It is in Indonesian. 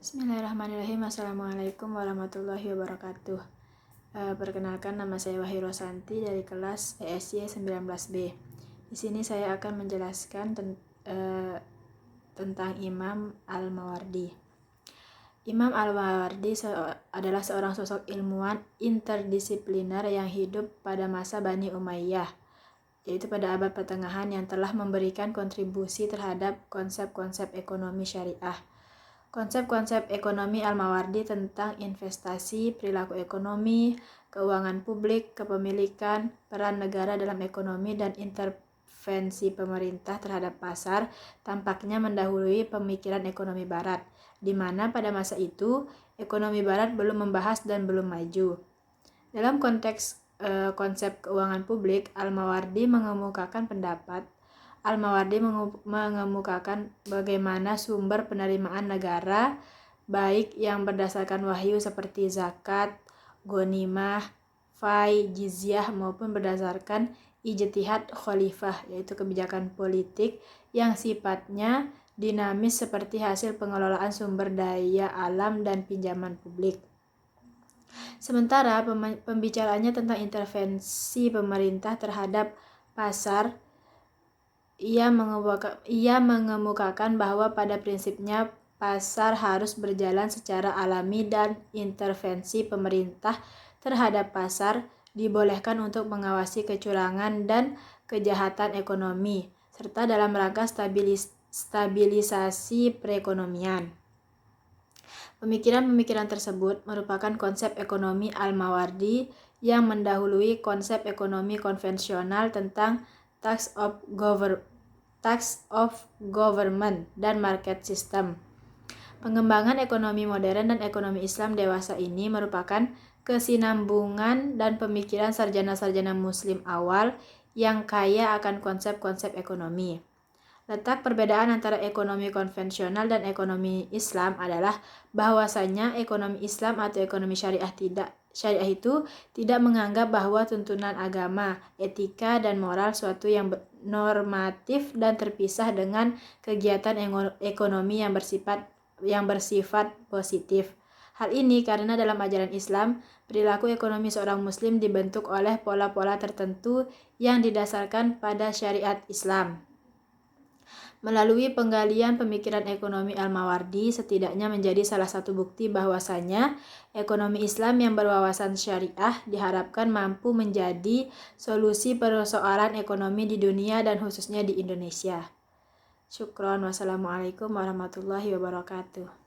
Bismillahirrahmanirrahim. Assalamualaikum warahmatullahi wabarakatuh. Perkenalkan, nama saya Wahyu Rosanti dari kelas ESY 19B. Di sini saya akan menjelaskan tentang Imam Al-Mawardi. Imam Al-Mawardi adalah seorang sosok ilmuwan interdisipliner yang hidup pada masa Bani Umayyah, yaitu pada abad pertengahan, yang telah memberikan kontribusi terhadap konsep-konsep ekonomi syariah. Konsep-konsep ekonomi Al-Mawardi tentang investasi, perilaku ekonomi, keuangan publik, kepemilikan, peran negara dalam ekonomi, dan intervensi pemerintah terhadap pasar tampaknya mendahului pemikiran ekonomi Barat, di mana pada masa itu ekonomi Barat belum membahas dan belum maju. Dalam konteks konsep keuangan publik, Al-Mawardi mengemukakan bagaimana sumber penerimaan negara, baik yang berdasarkan wahyu seperti zakat, ghanimah, fai, jizyah, maupun berdasarkan ijtihad khalifah, yaitu kebijakan politik yang sifatnya dinamis seperti hasil pengelolaan sumber daya alam dan pinjaman publik. Sementara pembicaraannya tentang intervensi pemerintah terhadap pasar, ia mengemukakan bahwa pada prinsipnya pasar harus berjalan secara alami dan intervensi pemerintah terhadap pasar dibolehkan untuk mengawasi kecurangan dan kejahatan ekonomi, serta dalam rangka stabilisasi perekonomian. Pemikiran-pemikiran tersebut merupakan konsep ekonomi Al-Mawardi yang mendahului konsep ekonomi konvensional tentang tax of government dan market system. Pengembangan ekonomi modern dan ekonomi Islam dewasa ini merupakan kesinambungan dan pemikiran sarjana-sarjana Muslim awal yang kaya akan konsep-konsep ekonomi. Letak perbedaan antara ekonomi konvensional dan ekonomi Islam adalah bahwasanya ekonomi Islam atau ekonomi syariah itu tidak menganggap bahwa tuntunan agama, etika, dan moral suatu yang normatif dan terpisah dengan kegiatan ekonomi yang bersifat positif. Hal ini karena dalam ajaran Islam, perilaku ekonomi seorang Muslim dibentuk oleh pola-pola tertentu yang didasarkan pada syariat Islam. Melalui penggalian pemikiran ekonomi Al-Mawardi setidaknya menjadi salah satu bukti bahwasanya ekonomi Islam yang berwawasan syariah diharapkan mampu menjadi solusi persoalan ekonomi di dunia dan khususnya di Indonesia. Syukron. Wassalamualaikum warahmatullahi wabarakatuh.